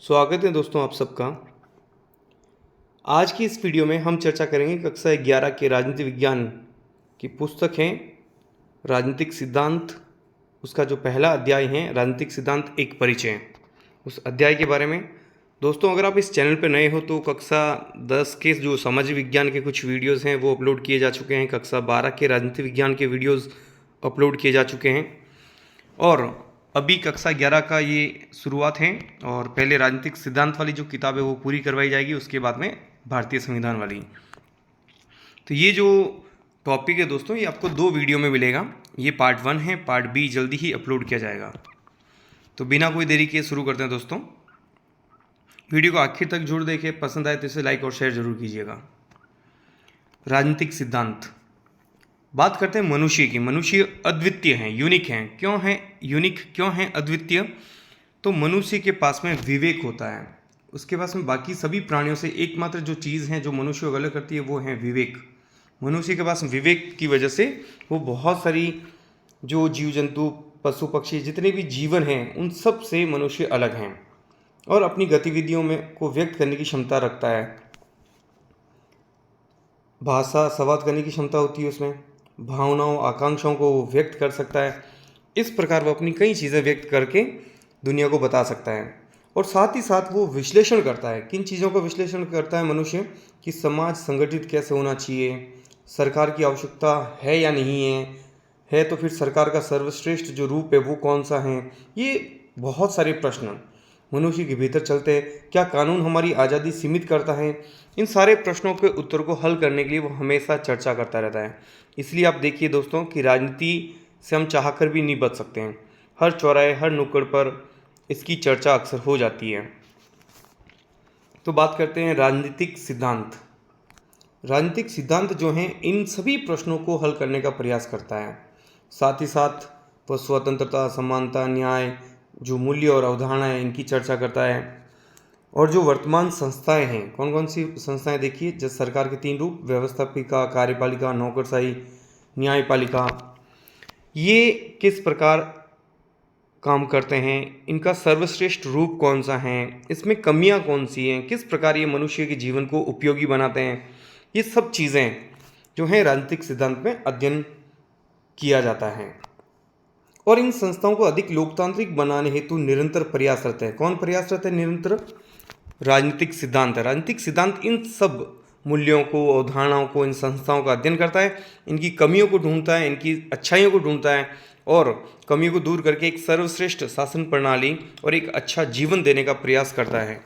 स्वागत है दोस्तों आप सबका। आज की इस वीडियो में हम चर्चा करेंगे कक्षा 11 के राजनीति विज्ञान की पुस्तक है राजनीतिक सिद्धांत। उसका जो पहला अध्याय है राजनीतिक सिद्धांत एक परिचय, उस अध्याय के बारे में। दोस्तों अगर आप इस चैनल पर नए हो तो कक्षा 10 के जो सामाजिक विज्ञान के कुछ वीडियोज़ हैं वो अपलोड किए जा चुके हैं। कक्षा 12 के राजनीति विज्ञान के वीडियोज़ अपलोड किए जा चुके हैं और अभी कक्षा 11 का ये शुरुआत है। और पहले राजनीतिक सिद्धांत वाली जो किताब है वो पूरी करवाई जाएगी, उसके बाद में भारतीय संविधान वाली। तो ये जो टॉपिक है दोस्तों ये आपको 2 वीडियो में मिलेगा। ये पार्ट 1 है, पार्ट बी जल्दी ही अपलोड किया जाएगा। तो बिना कोई देरी किए शुरू करते हैं दोस्तों। वीडियो को आखिर तक जरूर देखें, पसंद आए तो इसे लाइक और शेयर जरूर कीजिएगा। राजनीतिक सिद्धांत, बात करते हैं मनुष्य की। मनुष्य अद्वितीय हैं, यूनिक हैं। क्यों हैं यूनिक, क्यों हैं अद्वितीय? तो मनुष्य के पास में विवेक होता है। उसके पास में बाकी सभी प्राणियों से एकमात्र जो चीज़ है जो मनुष्य को अलग करती है वो है विवेक। मनुष्य के पास विवेक की वजह से वो बहुत सारी जो जीव जंतु पशु पक्षी जितने भी जीवन हैं उन सब से मनुष्य अलग हैं और अपनी गतिविधियों में को व्यक्त करने की क्षमता रखता है। भाषा संवाद करने की क्षमता होती है उसमें, भावनाओं आकांक्षाओं को वो व्यक्त कर सकता है। इस प्रकार वो अपनी कई चीज़ें व्यक्त करके दुनिया को बता सकता है। और साथ ही साथ वो विश्लेषण करता है। किन चीज़ों का विश्लेषण करता है मनुष्य? कि समाज संगठित कैसे होना चाहिए, सरकार की आवश्यकता है या नहीं है तो फिर सरकार का सर्वश्रेष्ठ जो रूप है वो कौन सा है। ये बहुत सारे प्रश्न मनुष्य के भीतर चलते हैं। क्या कानून हमारी आज़ादी सीमित करता है? इन सारे प्रश्नों के उत्तर को हल करने के लिए वो हमेशा चर्चा करता रहता है। इसलिए आप देखिए दोस्तों कि राजनीति से हम चाहकर भी नहीं बच सकते हैं। हर चौराहे हर नुक्कड़ पर इसकी चर्चा अक्सर हो जाती है। तो बात करते हैं राजनीतिक सिद्धांत। राजनीतिक सिद्धांत जो हैं इन सभी प्रश्नों को हल करने का प्रयास करता है। साथ ही साथ वह स्वतंत्रता, समानता, न्याय, जो मूल्य और अवधारणा है इनकी चर्चा करता है। और जो वर्तमान संस्थाएं हैं, कौन कौन सी संस्थाएं देखिए, जैसे सरकार के 3 रूप, व्यवस्थापिका, कार्यपालिका, नौकरशाही, न्यायपालिका, ये किस प्रकार काम करते हैं, इनका सर्वश्रेष्ठ रूप कौन सा है, इसमें कमियां कौन सी हैं, किस प्रकार ये मनुष्य के जीवन को उपयोगी बनाते हैं, ये सब चीज़ें जो हैं राजनीतिक सिद्धांत में अध्ययन किया जाता है। और इन संस्थाओं को अधिक लोकतांत्रिक बनाने हेतु निरंतर प्रयास रहते हैं। कौन प्रयास रहते हैं निरंतर? राजनीतिक सिद्धांत है। राजनीतिक सिद्धांत इन सब मूल्यों को, अवधारणाओं को, इन संस्थाओं का अध्ययन करता है, इनकी कमियों को ढूंढता है, इनकी अच्छाइयों को ढूंढता है और कमियों को दूर करके एक सर्वश्रेष्ठ शासन प्रणाली और एक अच्छा जीवन देने का प्रयास करता है।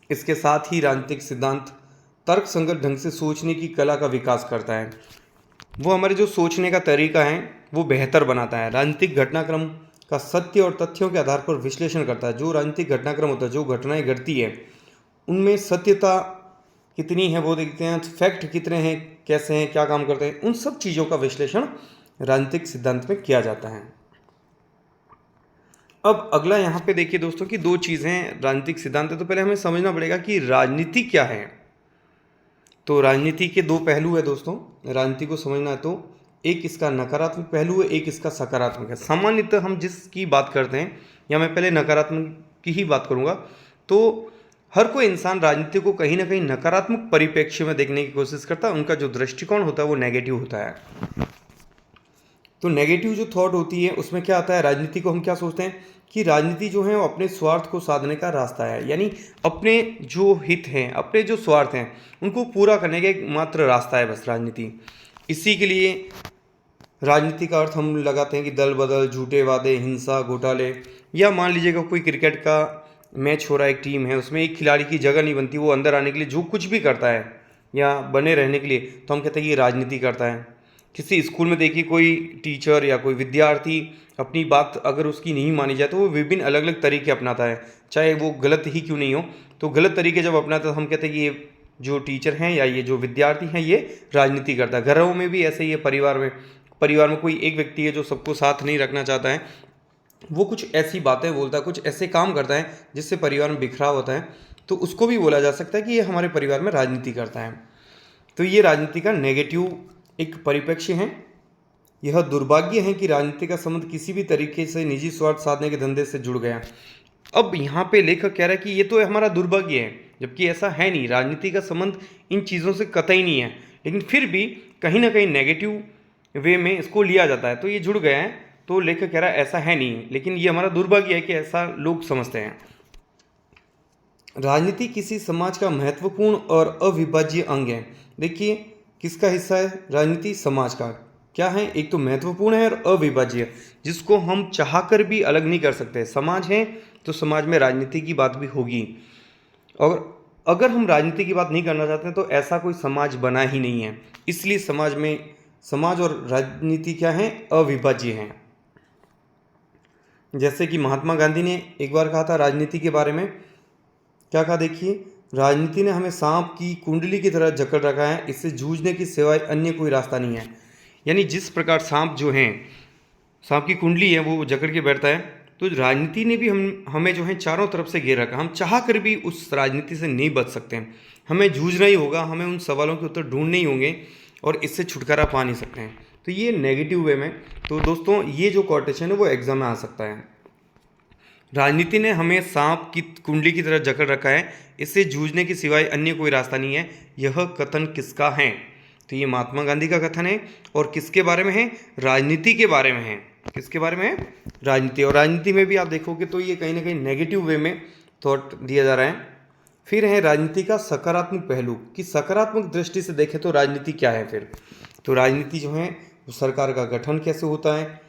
इसके साथ ही राजनीतिक सिद्धांत तर्कसंगत ढंग से सोचने की कला का विकास करता है। वो हमारे जो सोचने का तरीका है वो बेहतर बनाता है। राजनीतिक घटनाक्रम का सत्य और तथ्यों के आधार पर विश्लेषण करता है। जो राजनीतिक घटनाक्रम होता है, जो घटनाएं घटती है उनमें सत्यता कितनी है वो देखते हैं, फैक्ट कितने हैं, कैसे हैं, क्या काम करते हैं, उन सब चीज़ों का विश्लेषण राजनीतिक सिद्धांत में किया जाता है। अब अगला यहाँ पे देखिए दोस्तों कि 2 चीज़ें राजनीतिक सिद्धांत है। तो पहले हमें समझना पड़ेगा कि राजनीति क्या है। तो राजनीति के 2 पहलू है दोस्तों। राजनीति को समझना है तो एक इसका नकारात्मक पहलू है, एक इसका सकारात्मक है। सामान्यतः हम जिसकी बात करते हैं, या मैं पहले नकारात्मक की ही बात करूंगा, तो हर कोई इंसान राजनीति को कहीं ना कहीं नकारात्मक परिप्रेक्ष्य में देखने की कोशिश करता है। उनका जो दृष्टिकोण होता है वो नेगेटिव होता है। तो नेगेटिव जो थॉट होती है उसमें क्या आता है, राजनीति को हम क्या सोचते हैं कि राजनीति जो है वो अपने स्वार्थ को साधने का रास्ता है। यानी अपने जो हित हैं, अपने जो स्वार्थ हैं उनको पूरा करने का एक मात्र रास्ता है बस राजनीति। इसी के लिए राजनीति का अर्थ हम लगाते हैं कि दल बदल, झूठे वादे, हिंसा, घोटाले। या मान लीजिएगा कोई क्रिकेट का मैच हो रहा है, एक टीम है, उसमें एक खिलाड़ी की जगह नहीं बनती, वो अंदर आने के लिए जो कुछ भी करता है या बने रहने के लिए, तो हम कहते हैं कि ये राजनीति करता है। किसी स्कूल में देखिए कोई टीचर या कोई विद्यार्थी अपनी बात अगर उसकी नहीं मानी जाए तो वो विभिन्न अलग अलग तरीके अपनाता है, चाहे वो गलत ही क्यों नहीं हो। तो गलत तरीके जब अपनाता है तो हम कहते हैं कि ये जो टीचर हैं या ये जो विद्यार्थी हैं ये राजनीति करता है। घरों में भी ऐसे ही है, परिवार में कोई एक व्यक्ति है जो सबको साथ नहीं रखना चाहता है, वो कुछ ऐसी बातें बोलता है, कुछ ऐसे काम करता है जिससे परिवार में बिखराव होता है, तो उसको भी बोला जा सकता है कि ये हमारे परिवार में राजनीति करता है। तो ये राजनीति का नेगेटिव एक परिप्रेक्ष्य है। यह दुर्भाग्य है कि राजनीति का संबंध किसी भी तरीके से निजी स्वार्थ साधने के धंधे से जुड़ गया। अब यहाँ पे लेखक कह रहा है कि ये तो हमारा दुर्भाग्य है, जबकि ऐसा है नहीं। राजनीति का संबंध इन चीज़ों से कतई नहीं है, लेकिन फिर भी कहीं ना कहीं नेगेटिव वे में इसको लिया जाता है, तो ये जुड़ गया है। तो लेखक कह रहा है ऐसा है नहीं, लेकिन ये हमारा दुर्भाग्य है कि ऐसा लोग समझते हैं। राजनीति किसी समाज का महत्वपूर्ण और अविभाज्य अंग है। देखिए, किसका हिस्सा है राजनीति? समाज का। क्या है? एक तो महत्वपूर्ण है और अविभाज्य, जिसको हम चाहकर भी अलग नहीं कर सकते। समाज है तो समाज में राजनीति की बात भी होगी, और अगर हम राजनीति की बात नहीं करना चाहते हैं तो ऐसा कोई समाज बना ही नहीं है। इसलिए समाज और राजनीति क्या है? अविभाज्य हैं। जैसे कि महात्मा गांधी ने एक बार कहा था राजनीति के बारे में, क्या कहा देखिए, राजनीति ने हमें सांप की कुंडली की तरह जकड़ रखा है, इससे जूझने की सिवाय अन्य कोई रास्ता नहीं है। यानी जिस प्रकार सांप की कुंडली है वो जकड़ के बैठता है, तो राजनीति ने भी हमें जो है चारों तरफ से घेर रखा। हम चाह कर भी उस राजनीति से नहीं बच सकते हैं, हमें जूझना ही होगा, हमें उन सवालों के उत्तर ढूंढने ही होंगे और इससे छुटकारा पा नहीं सकते हैं। तो ये नेगेटिव वे में। तो दोस्तों, ये जो कोटेशन है वो एग्जाम में आ सकता है। राजनीति ने हमें सांप की कुंडली की तरह जकड़ रखा है, इससे जूझने के सिवाय अन्य कोई रास्ता नहीं है। यह कथन किसका है? तो ये महात्मा गांधी का कथन है। और किसके बारे में है? राजनीति के बारे में है। किसके बारे में है? राजनीति। और राजनीति में भी आप देखोगे तो ये कहीं ना कहीं नेगेटिव वे में थॉट दिया जा रहा है। फिर है राजनीति का सकारात्मक पहलू, कि सकारात्मक दृष्टि से देखें तो राजनीति क्या है फिर। तो राजनीति जो है वो सरकार का गठन कैसे होता है।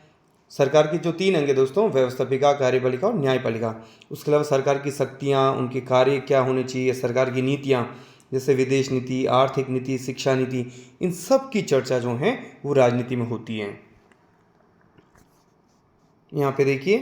सरकार की जो 3 अंग है दोस्तों, व्यवस्थापिका, कार्यपालिका और न्यायपालिका। उसके अलावा सरकार की शक्तियाँ, उनके कार्य क्या होने चाहिए, सरकार की नीतियाँ जैसे विदेश नीति, आर्थिक नीति, शिक्षा नीति, इन सब की चर्चा जो है वो राजनीति में होती है। यहाँ पे देखिए,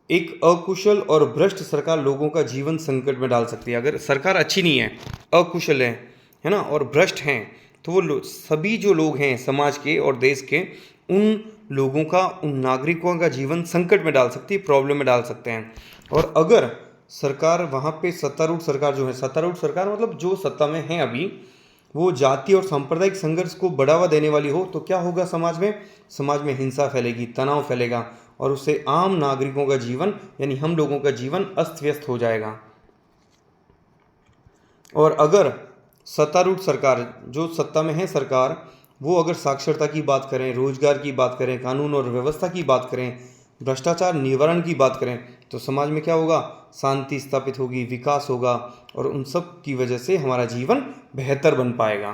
एक अकुशल और भ्रष्ट सरकार लोगों का जीवन संकट में डाल सकती है। अगर सरकार अच्छी नहीं है, अकुशल है ना, और भ्रष्ट हैं, तो वो सभी जो लोग हैं समाज के और देश के, उन लोगों का, उन नागरिकों का जीवन संकट में डाल सकती है, प्रॉब्लम में डाल सकते हैं। और अगर सरकार वहाँ पे सत्तारूढ़ सरकार जो है, सत्तारूढ़ सरकार मतलब जो सत्ता में है अभी, वो जाति और सांप्रदायिक संघर्ष को बढ़ावा देने वाली हो, तो क्या होगा समाज में हिंसा फैलेगी, तनाव फैलेगा, और उससे आम नागरिकों का जीवन यानी हम लोगों का जीवन अस्त व्यस्त हो जाएगा। और अगर सत्तारूढ़ सरकार, जो सत्ता में है सरकार, वो अगर साक्षरता की बात करें, रोजगार की बात करें, कानून और व्यवस्था की बात करें, भ्रष्टाचार निवारण की बात करें, तो समाज में क्या होगा? शांति स्थापित होगी, विकास होगा, और उन सब की वजह से हमारा जीवन बेहतर बन पाएगा।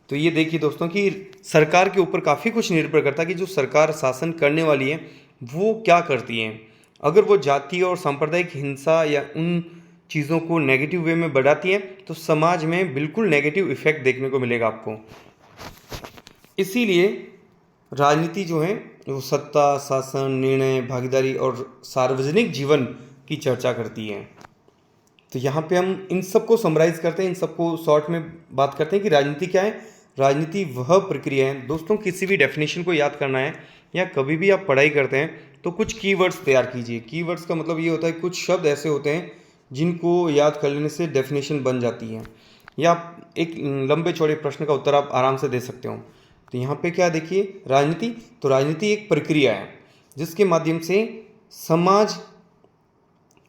तो ये देखिए दोस्तों कि सरकार के ऊपर काफ़ी कुछ निर्भर करता है कि जो सरकार शासन करने वाली है वो क्या करती है। अगर वो जातीय और सांप्रदायिक हिंसा या उन चीज़ों को नेगेटिव वे में बढ़ाती है, तो समाज में बिल्कुल नेगेटिव इफेक्ट देखने को मिलेगा आपको। इसीलिए राजनीति जो है वो सत्ता, शासन, निर्णय, भागीदारी और सार्वजनिक जीवन की चर्चा करती है। तो यहाँ पे हम इन सबको समराइज करते हैं, इन सबको शॉर्ट में बात करते हैं कि राजनीति क्या है। राजनीति वह प्रक्रिया है दोस्तों, किसी भी डेफिनेशन को याद करना है या कभी भी आप पढ़ाई करते हैं तो कुछ कीवर्ड्स तैयार कीजिए। कीवर्ड्स का मतलब ये होता है कुछ शब्द ऐसे होते हैं जिनको याद कर लेने से डेफिनेशन बन जाती है, या एक लंबे चौड़े प्रश्न का उत्तर आप आराम से दे सकते हो। तो यहाँ पे क्या देखिए, राजनीति, तो राजनीति एक प्रक्रिया है जिसके माध्यम से समाज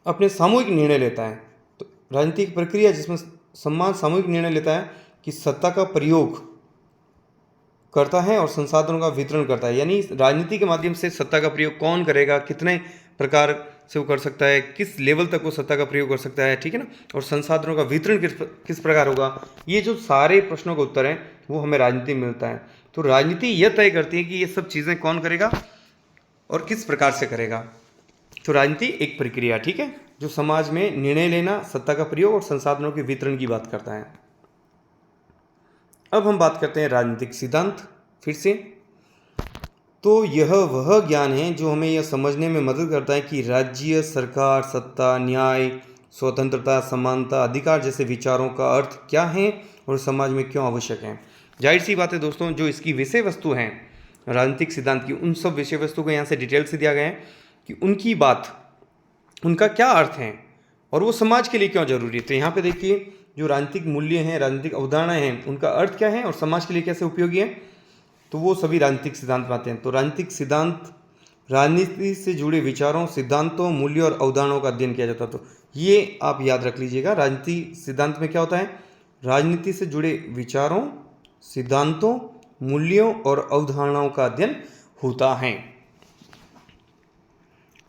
अपने सामूहिक निर्णय लेता है। तो राजनीति एक प्रक्रिया जिसमें समाज सामूहिक निर्णय लेता है कि सत्ता का प्रयोग करता है और संसाधनों का वितरण करता है। यानी राजनीति के माध्यम से सत्ता का प्रयोग कौन करेगा, कितने प्रकार से वो कर सकता है, किस लेवल तक वो सत्ता का प्रयोग कर सकता है, ठीक है ना, और संसाधनों का वितरण किस प्रकार होगा, ये जो सारे प्रश्नों का उत्तर है वो हमें राजनीति में मिलता है। तो राजनीति यह तय करती है कि ये सब चीज़ें कौन करेगा और किस प्रकार से करेगा। तो राजनीति एक प्रक्रिया, ठीक है, जो समाज में निर्णय लेना, सत्ता का प्रयोग और संसाधनों के वितरण की बात करता है। अब हम बात करते हैं राजनीतिक सिद्धांत फिर से। तो यह वह ज्ञान है जो हमें यह समझने में मदद करता है कि राज्य, सरकार, सत्ता, न्याय, स्वतंत्रता, समानता, अधिकार जैसे विचारों का अर्थ क्या है और समाज में क्यों आवश्यक है। जाहिर सी बात है दोस्तों, जो इसकी विषय वस्तु है राजनीतिक सिद्धांत की, उन सब विषय वस्तु को यहाँ से डिटेल से दिया गया है कि उनकी बात, उनका क्या अर्थ है और वो समाज के लिए क्यों जरूरी है। तो यहाँ पे देखिए, जो राजनीतिक मूल्य हैं, राजनीतिक अवधारणाएं हैं, उनका अर्थ क्या है और समाज के लिए कैसे उपयोगी है, तो वो सभी राजनीतिक सिद्धांत में आते हैं। तो राजनीतिक सिद्धांत राजनीति से जुड़े विचारों, सिद्धांतों, मूल्यों और अवधारणाओं का अध्ययन किया जाता है। तो ये आप याद रख लीजिएगा, राजनीति सिद्धांत में क्या होता है, राजनीति से जुड़े विचारों, सिद्धांतों, मूल्यों और अवधारणाओं का अध्ययन होता है।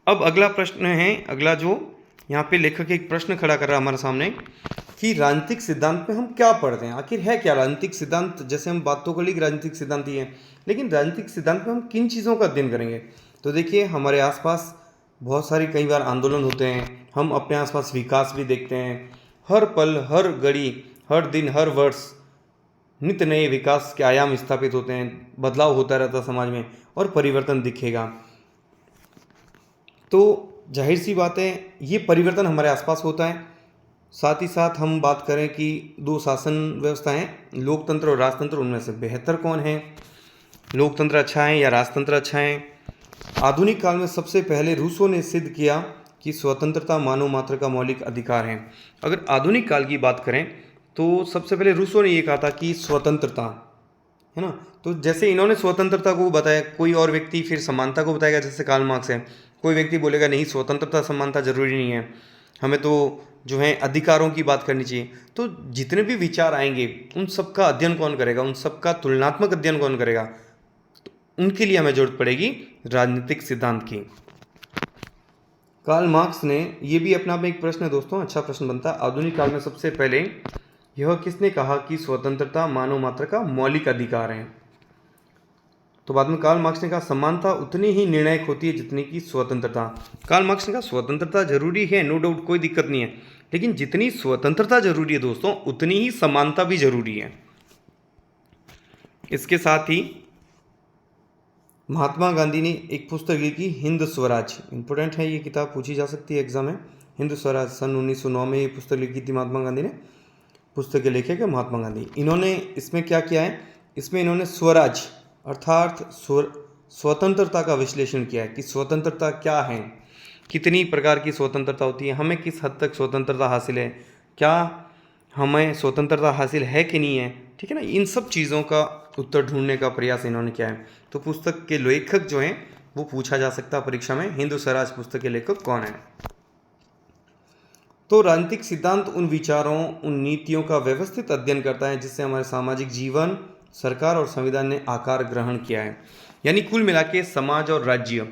अब अगला प्रश्न है, अगला जो यहाँ पे लेखक एक प्रश्न खड़ा कर रहा है हमारे सामने कि राजनीतिक सिद्धांत में हम क्या पढ़ते हैं, आखिर है क्या राजनीतिक सिद्धांत। जैसे हम बात तो कर ली कि राजनीतिक सिद्धांत ही है, लेकिन राजनीतिक सिद्धांत में हम किन चीज़ों का अध्ययन करेंगे। तो देखिए, हमारे आसपास बहुत सारी कई बार आंदोलन होते हैं, हम अपने आसपास विकास भी देखते हैं, हर पल, हर घड़ी, हर दिन, हर वर्ष नित्य नए विकास के आयाम स्थापित होते हैं, बदलाव होता रहता समाज में और परिवर्तन दिखेगा। तो जाहिर सी बात है, ये परिवर्तन हमारे आसपास होता है। साथ ही साथ हम बात करें कि दो शासन व्यवस्थाएं, लोकतंत्र और राजतंत्र, उनमें से बेहतर कौन है, लोकतंत्र अच्छा है या राजतंत्र अच्छा है। आधुनिक काल में सबसे पहले रूसो ने सिद्ध किया कि स्वतंत्रता मानव मात्र का मौलिक अधिकार है। अगर आधुनिक काल की बात करें तो सबसे पहले रूसो ने ये कहा था कि स्वतंत्रता है ना। तो जैसे इन्होंने स्वतंत्रता को बताया, कोई और व्यक्ति फिर समानता को बताएगा, जैसे कार्ल मार्क्स है। कोई व्यक्ति बोलेगा नहीं, स्वतंत्रता समानता जरूरी नहीं है, हमें तो जो है अधिकारों की बात करनी चाहिए। तो जितने भी विचार आएंगे उन सब का अध्ययन कौन करेगा, उन सब का तुलनात्मक अध्ययन कौन करेगा, तो उनके लिए हमें जरूरत पड़ेगी राजनीतिक सिद्धांत की। कार्ल मार्क्स ने, ये भी अपने आप में एक प्रश्न है दोस्तों, अच्छा प्रश्न बनता है, आधुनिक काल में सबसे पहले यह किसने कहा कि स्वतंत्रता मानव मात्र का मौलिक अधिकार है। तो बाद में कार्ल मार्क्स ने कहा समानता उतनी ही निर्णायक होती है जितनी की स्वतंत्रता। कार्ल मार्क्स ने कहा स्वतंत्रता जरूरी है, नो डाउट, कोई दिक्कत नहीं है, लेकिन जितनी स्वतंत्रता जरूरी है दोस्तों, उतनी ही समानता भी जरूरी है। इसके साथ ही महात्मा गांधी ने एक पुस्तक लिखी, हिंद स्वराज। इंपॉर्टेंट है, ये किताब पूछी जा सकती है एग्जाम में। हिंद स्वराज, सन 1909 में ये पुस्तक लिखी थी महात्मा गांधी ने। पुस्तक के लेखक है महात्मा गांधी। इन्होंने इसमें क्या किया है, इसमें इन्होंने स्वराज अर्थात स्वतंत्रता का विश्लेषण किया है कि स्वतंत्रता क्या है, कितनी प्रकार की स्वतंत्रता होती है, हमें किस हद तक स्वतंत्रता हासिल है, क्या हमें स्वतंत्रता हासिल है कि नहीं है, ठीक है ना। इन सब चीज़ों का उत्तर ढूंढने का प्रयास इन्होंने किया है। तो पुस्तक के लेखक जो हैं वो पूछा जा सकता है परीक्षा में, हिंद स्वराज पुस्तक के लेखक कौन है। तो राजनीतिक सिद्धांत उन विचारों, उन नीतियों का व्यवस्थित अध्ययन करता है जिससे हमारे सामाजिक जीवन, सरकार और संविधान ने आकार ग्रहण किया है। यानी कुल मिला के समाज और राज्य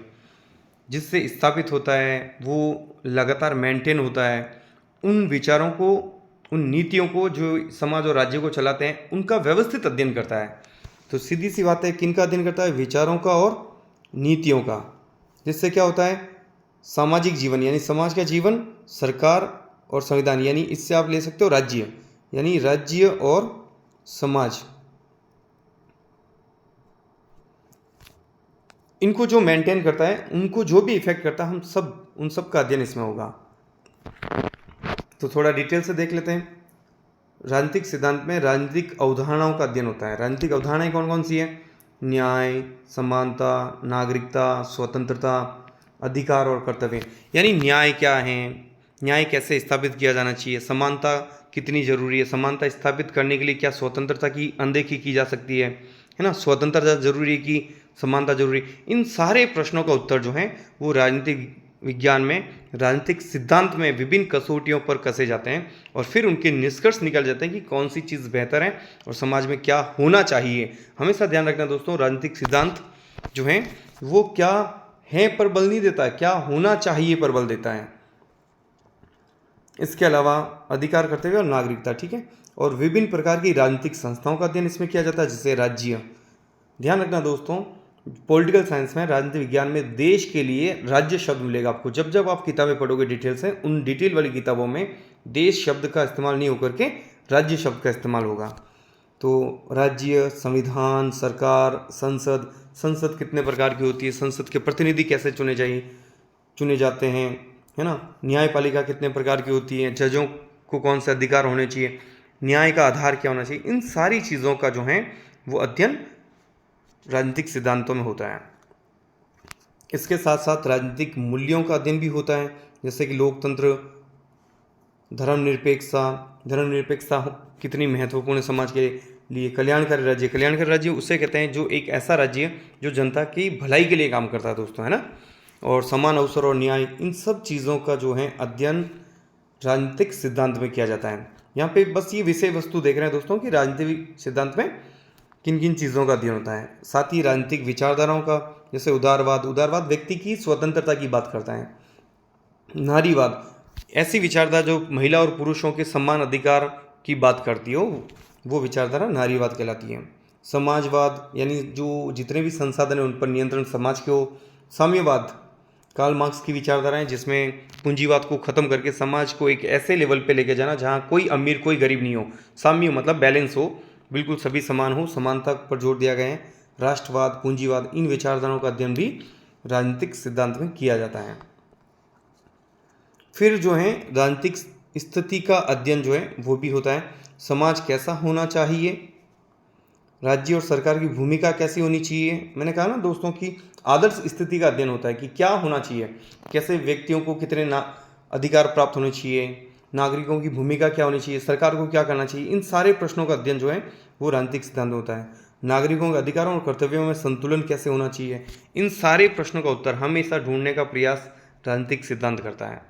जिससे स्थापित होता है, वो लगातार मेंटेन होता है। उन विचारों को, उन नीतियों को जो समाज और राज्य को चलाते हैं, उनका व्यवस्थित अध्ययन करता है। तो सीधी सी बात है, किन का अध्ययन करता है, विचारों का और नीतियों का। जिससे क्या होता है, सामाजिक जीवन यानी समाज का जीवन, सरकार और संविधान यानी इससे आप ले सकते हो राज्य, यानी राज्य और समाज, इनको जो मेंटेन करता है, उनको जो भी इफेक्ट करता है, हम सब उन सब का अध्ययन इसमें होगा। तो थोड़ा डिटेल से देख लेते हैं। राजनीतिक सिद्धांत में राजनीतिक अवधारणाओं का अध्ययन होता है। राजनीतिक अवधारणाएं कौन कौन सी है, न्याय, समानता, नागरिकता, स्वतंत्रता, अधिकार और कर्तव्य। यानी न्याय क्या है, न्याय कैसे स्थापित किया जाना चाहिए, समानता कितनी जरूरी है, समानता स्थापित करने के लिए क्या स्वतंत्रता की अनदेखी की जा सकती है ना, स्वतंत्रता जरूरी है कि समानता जरूरी। इन सारे प्रश्नों का उत्तर जो है वो राजनीतिक विज्ञान में, राजनीतिक सिद्धांत में विभिन्न कसौटियों पर कसे जाते हैं और फिर उनके निष्कर्ष निकल जाते हैं कि कौन सी चीज़ बेहतर है और समाज में क्या होना चाहिए। हमेशा ध्यान रखना दोस्तों, राजनीतिक सिद्धांत जो है वो क्या है पर बल नहीं देता है, क्या होना चाहिए पर बल देता है। इसके अलावा अधिकार, कर्तव्य और नागरिकता, ठीक है। और विभिन्न प्रकार की राजनीतिक संस्थाओं का अध्ययन इसमें किया जाता है, जैसे राज्य। ध्यान रखना दोस्तों, पॉलिटिकल साइंस में, राजनीति विज्ञान में देश के लिए राज्य शब्द मिलेगा आपको। जब जब आप किताबें पढ़ोगे डिटेल से, उन डिटेल वाली किताबों में देश शब्द का इस्तेमाल नहीं होकर के राज्य शब्द का इस्तेमाल होगा। तो राज्य, संविधान, सरकार, संसद, संसद कितने प्रकार की होती है, संसद के प्रतिनिधि कैसे चुने जाते हैं, है ना। न्यायपालिका कितने प्रकार की होती है, जजों को कौन से अधिकार होने चाहिए, न्याय का आधार क्या होना चाहिए, इन सारी चीज़ों का जो है वो अध्ययन राजनीतिक सिद्धांतों में होता है। इसके साथ साथ राजनीतिक मूल्यों का अध्ययन भी होता है, जैसे कि लोकतंत्र, धर्मनिरपेक्षता कितनी महत्वपूर्ण है समाज के लिए, लिए कल्याणकारी राज्य उसे कहते हैं जो एक ऐसा राज्य है जो जनता की भलाई के लिए काम करता है दोस्तों, है ना। और समान अवसर और न्याय, इन सब चीज़ों का जो है अध्ययन राजनीतिक सिद्धांत में किया जाता है। यहाँ पे बस ये विषय वस्तु देख रहे हैं दोस्तों कि राजनीतिक सिद्धांत में किन किन चीज़ों का अध्ययन होता है। साथ ही राजनीतिक विचारधाराओं का, जैसे उदारवाद व्यक्ति की स्वतंत्रता की बात करता है। नारीवाद, ऐसी विचारधारा जो महिला और पुरुषों के समान अधिकार की बात करती हो, वो विचारधारा नारीवाद कहलाती है। समाजवाद, यानी जो जितने भी संसाधन हैं उन पर नियंत्रण समाज के हो। साम्यवाद, कार्ल मार्क्स की विचारधारा है जिसमें पूंजीवाद को खत्म करके समाज को एक ऐसे लेवल पे लेके जाना जहाँ कोई अमीर कोई गरीब नहीं हो। साम्य मतलब बैलेंस हो, बिल्कुल सभी समान हो, समानता पर जोर दिया गया है। राष्ट्रवाद, पूंजीवाद, इन विचारधाराओं का अध्ययन भी राजनीतिक सिद्धांत में किया जाता है। फिर जो है राजनीतिक स्थिति का अध्ययन जो है वो भी होता है। समाज कैसा होना चाहिए, राज्य और सरकार की भूमिका कैसी होनी चाहिए। मैंने कहा ना दोस्तों कि आदर्श स्थिति का अध्ययन होता है कि क्या होना चाहिए, कैसे व्यक्तियों को कितने अधिकार प्राप्त होने चाहिए, नागरिकों की भूमिका क्या होनी चाहिए, सरकार को क्या करना चाहिए। इन सारे प्रश्नों का अध्ययन जो है वो राजनीतिक सिद्धांत होता है। नागरिकों के अधिकारों और कर्तव्यों में संतुलन कैसे होना चाहिए, इन सारे प्रश्नों का उत्तर हमेशा ढूंढने का प्रयास राजनीतिक सिद्धांत करता है।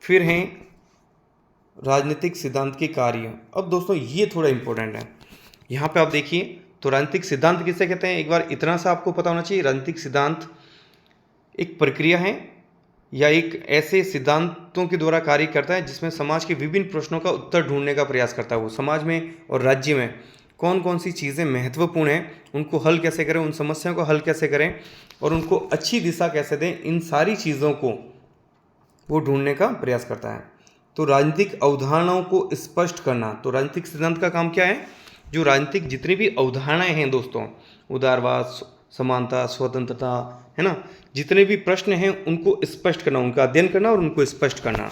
फिर हैं राजनीतिक सिद्धांत के कार्य। अब दोस्तों ये थोड़ा इंपॉर्टेंट है, यहाँ पे आप देखिए तो राजनीतिक सिद्धांत किसे कहते हैं। एक बार इतना सा आपको पता होना चाहिए, राजनीतिक सिद्धांत एक प्रक्रिया है या एक ऐसे सिद्धांतों के द्वारा कार्य करता है जिसमें समाज के विभिन्न प्रश्नों का उत्तर ढूंढने का प्रयास करता है। वो समाज में और राज्य में कौन कौन सी चीज़ें महत्वपूर्ण हैं, उनको हल कैसे करें, उन समस्याओं को हल कैसे करें और उनको अच्छी दिशा कैसे दें, इन सारी चीज़ों को वो ढूंढने का प्रयास करता है। तो राजनीतिक अवधारणाओं को स्पष्ट करना, तो राजनीतिक सिद्धांत का काम क्या है, जो राजनीतिक जितनी भी अवधारणाएं हैं दोस्तों, उदारवाद, समानता, स्वतंत्रता, है ना, जितने भी प्रश्न हैं उनको स्पष्ट करना, उनका अध्ययन करना और उनको स्पष्ट करना।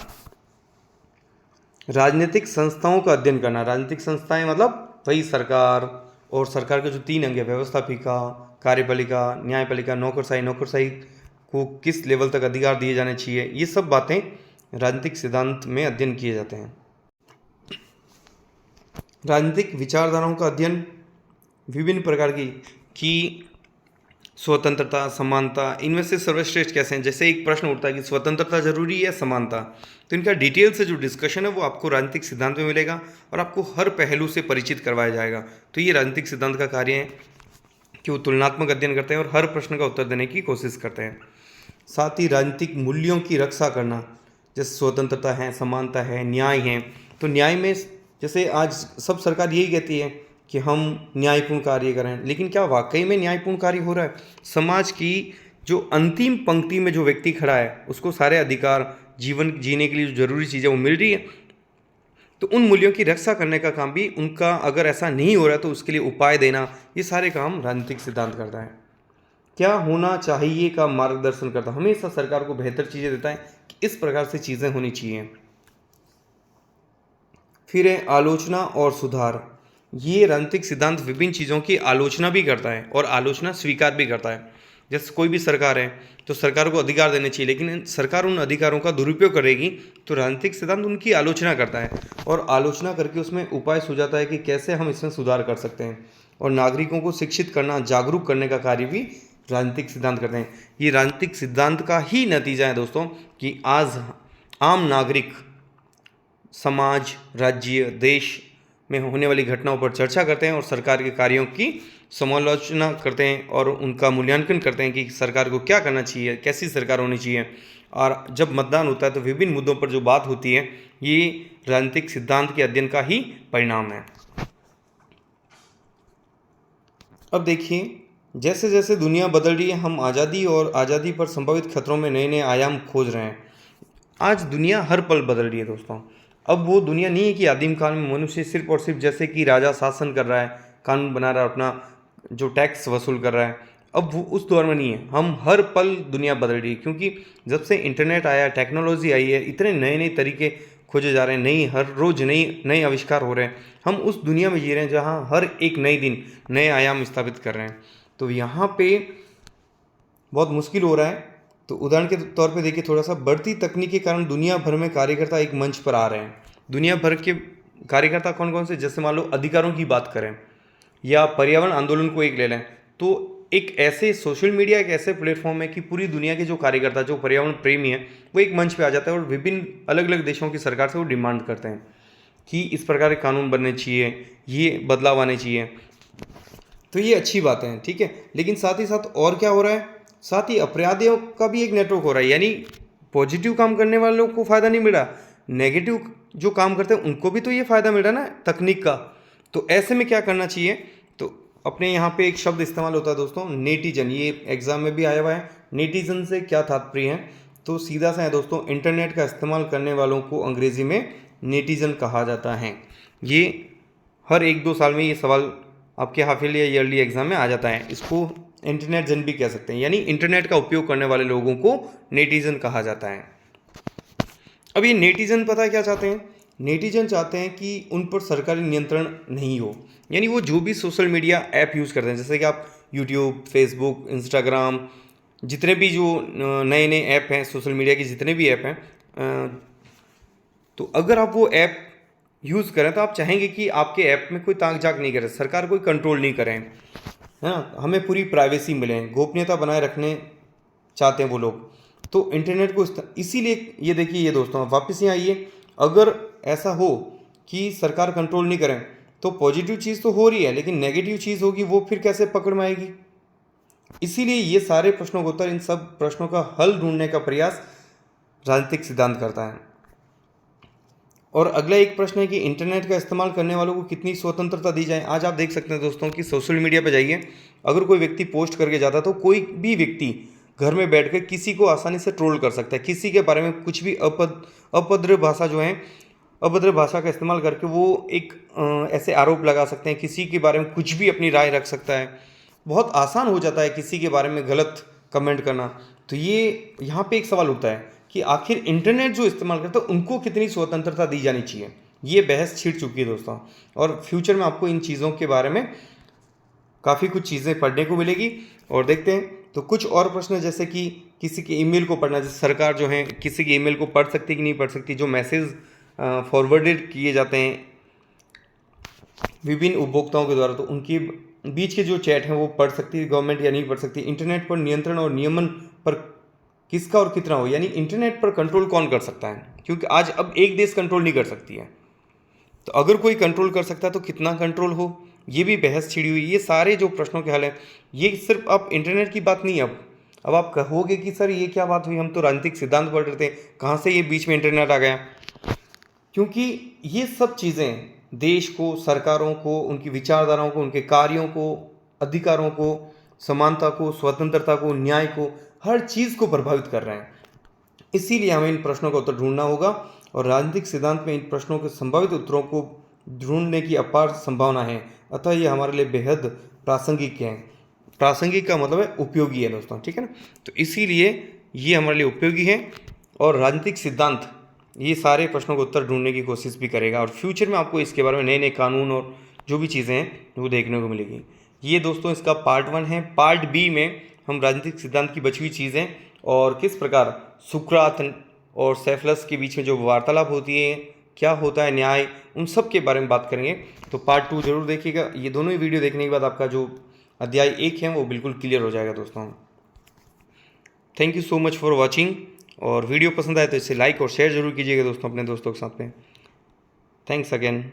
राजनीतिक संस्थाओं का अध्ययन करना, राजनीतिक संस्थाएं मतलब वही सरकार, और सरकार के जो 3 अंग है, व्यवस्थापिका, कार्यपालिका, न्यायपालिका, नौकरशाही को किस लेवल तक अधिकार दिए जाने चाहिए, ये सब बातें राजनीतिक सिद्धांत में अध्ययन किए जाते हैं। राजनीतिक विचारधाराओं का अध्ययन विभिन्न प्रकार की स्वतंत्रता, समानता, इनमें से सर्वश्रेष्ठ कैसे हैं। जैसे एक प्रश्न उठता है कि स्वतंत्रता जरूरी है, समानता, तो इनका डिटेल से जो डिस्कशन है वो आपको राजनीतिक सिद्धांत में मिलेगा और आपको हर पहलू से परिचित करवाया जाएगा। तो ये राजनीतिक सिद्धांत का कार्य है कि वो तुलनात्मक अध्ययन करते हैं और हर प्रश्न का उत्तर देने की कोशिश करते हैं। साथ ही राजनीतिक मूल्यों की रक्षा करना, जैसे स्वतंत्रता है, समानता है, न्याय है। तो न्याय में जैसे आज सब सरकार यही कहती है कि हम न्यायपूर्ण कार्य करें, लेकिन क्या वाकई में न्यायपूर्ण कार्य हो रहा है। समाज की जो अंतिम पंक्ति में जो व्यक्ति खड़ा है उसको सारे अधिकार, जीवन जीने के लिए जो जरूरी चीज़ें वो मिल रही है, तो उन मूल्यों की रक्षा करने का काम भी उनका, अगर ऐसा नहीं हो रहा तो उसके लिए उपाय देना, ये सारे काम राजनीतिक सिद्धांत करता है। क्या होना चाहिए का मार्गदर्शन करता है, हमेशा सरकार को बेहतर चीज़ें देता है कि इस प्रकार से चीज़ें होनी चाहिए। फिर है आलोचना और सुधार। ये राजनीतिक सिद्धांत विभिन्न चीज़ों की आलोचना भी करता है और आलोचना स्वीकार भी करता है। जैसे कोई भी सरकार है तो सरकार को अधिकार देने चाहिए, लेकिन सरकार उन अधिकारों का दुरुपयोग करेगी तो राजनीतिक सिद्धांत उनकी आलोचना करता है और आलोचना करके उसमें उपाय सुझाता है कि कैसे हम इसमें सुधार कर सकते हैं। और नागरिकों को शिक्षित करना, जागरूक करने का कार्य भी राजनीतिक सिद्धांत करते हैं। ये राजनीतिक सिद्धांत का ही नतीजा है दोस्तों कि आज आम नागरिक समाज, राज्य, देश में होने वाली घटनाओं पर चर्चा करते हैं और सरकार के कार्यों की समालोचना करते हैं और उनका मूल्यांकन करते हैं कि सरकार को क्या करना चाहिए, कैसी सरकार होनी चाहिए। और जब मतदान होता है तो विभिन्न मुद्दों पर जो बात होती है, ये राजनीतिक सिद्धांत के अध्ययन का ही परिणाम है। अब देखिए, जैसे जैसे दुनिया बदल रही है, हम आज़ादी और आज़ादी पर संभावित खतरों में नए नए आयाम खोज रहे हैं। आज दुनिया हर पल बदल रही है दोस्तों। अब वो दुनिया नहीं है कि आदिम काल में मनुष्य सिर्फ और सिर्फ जैसे कि राजा शासन कर रहा है, कानून बना रहा है, अपना जो टैक्स वसूल कर रहा है, अब वो उस दौर में नहीं है। हम हर पल दुनिया बदल रही है, क्योंकि जब से इंटरनेट आया, टेक्नोलॉजी आई है, इतने नए नए तरीके खोजे जा रहे हैं, हर रोज़ नए आविष्कार हो रहे हैं। हम उस दुनिया में जी रहे हैं जहाँ हर एक नए दिन नए आयाम स्थापित कर रहे हैं। तो यहाँ पे बहुत मुश्किल हो रहा है। तो उदाहरण के तौर पे देखिए, थोड़ा सा बढ़ती तकनीक के कारण दुनिया भर में कार्यकर्ता एक मंच पर आ रहे हैं। दुनिया भर के कार्यकर्ता कौन कौन से, जैसे मान लो अधिकारों की बात करें या पर्यावरण आंदोलन को एक ले लें, तो एक ऐसे सोशल मीडिया एक ऐसे प्लेटफॉर्म है कि पूरी दुनिया के जो कार्यकर्ता, जो पर्यावरण प्रेमी है, वो एक मंच पे आ जाता है और विभिन्न अलग अलग देशों की सरकार से वो डिमांड करते हैं कि इस प्रकार के कानून बनने चाहिए, ये बदलाव आने चाहिए। तो ये अच्छी बात है, ठीक है। लेकिन साथ ही साथ और क्या हो रहा है, साथ ही अपराधियों का भी एक नेटवर्क हो रहा है, यानी पॉजिटिव काम करने वालों को फ़ायदा नहीं मिल रहा, नेगेटिव जो काम करते हैं उनको भी तो ये फ़ायदा मिल रहा है ना तकनीक का। तो ऐसे में क्या करना चाहिए, तो अपने यहाँ पे एक शब्द इस्तेमाल होता है दोस्तों, नेटिजन। ये एग्जाम में भी आया हुआ है। नेटिजन से क्या तात्पर्य है, तो सीधा सा है दोस्तों, इंटरनेट का इस्तेमाल करने वालों को अंग्रेज़ी में नेटिजन कहा जाता है। ये हर 1-2 साल में ये सवाल आपके हाफिल या ईयरली एग्जाम में आ जाता है। इसको इंटरनेट जन भी कह सकते हैं, यानी इंटरनेट का उपयोग करने वाले लोगों को नेटिजन कहा जाता है। अब ये नेटिजन पता है क्या चाहते हैं, नेटिजन चाहते हैं कि उन पर सरकारी नियंत्रण नहीं हो, यानी वो जो भी सोशल मीडिया ऐप यूज़ करते हैं, जैसे कि आप यूट्यूब, फेसबुक, इंस्टाग्राम, जितने भी जो नए नए ऐप हैं सोशल मीडिया के, जितने भी ऐप हैं, तो अगर आप वो ऐप यूज़ करें तो आप चाहेंगे कि आपके ऐप में कोई ताक झाक नहीं करे, सरकार कोई कंट्रोल नहीं करें, है ना, हमें पूरी प्राइवेसी मिले, गोपनीयता बनाए रखने चाहते हैं वो लोग। तो इंटरनेट को इसीलिए ये देखिए, ये दोस्तों आप वापस यहाँ आइए, अगर ऐसा हो कि सरकार कंट्रोल नहीं करें तो पॉजिटिव चीज़ तो हो रही है, लेकिन नेगेटिव चीज़ होगी वो फिर कैसे पकड़ में आएगी। इसीलिए ये सारे प्रश्नों का उत्तर, इन सब प्रश्नों का हल ढूंढने का प्रयास राजनीतिक सिद्धांत करता है। और अगला एक प्रश्न है कि इंटरनेट का इस्तेमाल करने वालों को कितनी स्वतंत्रता दी जाए। आज आप देख सकते हैं दोस्तों कि सोशल मीडिया पर जाइए, अगर कोई व्यक्ति पोस्ट करके जाता है तो कोई भी व्यक्ति घर में बैठकर किसी को आसानी से ट्रोल कर सकता है, किसी के बारे में कुछ भी अभद्र भाषा जो है, अभद्र भाषा का इस्तेमाल करके वो एक ऐसे आरोप लगा सकते हैं, किसी के बारे में कुछ भी अपनी राय रख सकता है। बहुत आसान हो जाता है किसी के बारे में गलत कमेंट करना। तो ये यहाँ पे एक सवाल उठता है कि आखिर इंटरनेट जो इस्तेमाल करता है उनको कितनी स्वतंत्रता दी जानी चाहिए। ये बहस छिड़ चुकी है दोस्तों, और फ्यूचर में आपको इन चीज़ों के बारे में काफ़ी कुछ चीज़ें पढ़ने को मिलेगी। और देखते हैं, तो कुछ और प्रश्न जैसे कि किसी के ईमेल को पढ़ना, जैसे सरकार जो है किसी के ईमेल को पढ़ सकती कि नहीं पढ़ सकती, जो मैसेज फॉरवर्डेड किए जाते हैं विभिन्न उपभोक्ताओं के द्वारा, तो उनके बीच के जो चैट हैं वो पढ़ सकती है गवर्नमेंट या नहीं पढ़ सकती। इंटरनेट पर नियंत्रण और नियमन पर किसका और कितना हो, यानी इंटरनेट पर कंट्रोल कौन कर सकता है, क्योंकि आज अब एक देश कंट्रोल नहीं कर सकती है, तो अगर कोई कंट्रोल कर सकता है तो कितना कंट्रोल हो, ये भी बहस छिड़ी हुई। ये सारे जो प्रश्नों के हल हैं, ये सिर्फ अब इंटरनेट की बात नहीं है। अब आप कहोगे कि सर ये क्या बात हुई, हम तो राजनीतिक सिद्धांत पढ़ रहे थे, कहाँ से ये बीच में इंटरनेट आ गया। क्योंकि ये सब चीज़ें देश को, सरकारों को, उनकी विचारधाराओं को, उनके कार्यों को, अधिकारों को, समानता को, स्वतंत्रता को, न्याय को, हर चीज़ को प्रभावित कर रहे हैं। इसीलिए हमें इन प्रश्नों का उत्तर ढूंढना होगा, और राजनीतिक सिद्धांत में इन प्रश्नों के संभावित उत्तरों को ढूंढने की अपार संभावना है। अतः ये हमारे लिए बेहद प्रासंगिक है। प्रासंगिक का मतलब है उपयोगी है दोस्तों, ठीक है ना। तो इसीलिए ये हमारे लिए उपयोगी है, और राजनीतिक सिद्धांत ये सारे प्रश्नों को उत्तर ढूंढने की कोशिश भी करेगा, और फ्यूचर में आपको इसके बारे में नए नए कानून और जो भी चीज़ें हैं वो देखने को मिलेगी। ये दोस्तों इसका पार्ट 1 है। पार्ट बी में हम राजनीतिक सिद्धांत की बची हुई चीज़ें और किस प्रकार सुकरात और सेफलस के बीच में जो वार्तालाप होती है, क्या होता है न्याय, उन सब के बारे में बात करेंगे। तो पार्ट 2 जरूर देखिएगा। ये दोनों ही वीडियो देखने के बाद आपका जो अध्याय 1 है वो बिल्कुल क्लियर हो जाएगा दोस्तों। Thank you so much for watching, और वीडियो पसंद आए तो इसे लाइक और शेयर जरूर कीजिएगा दोस्तों अपने दोस्तों के साथ में। Thanks again.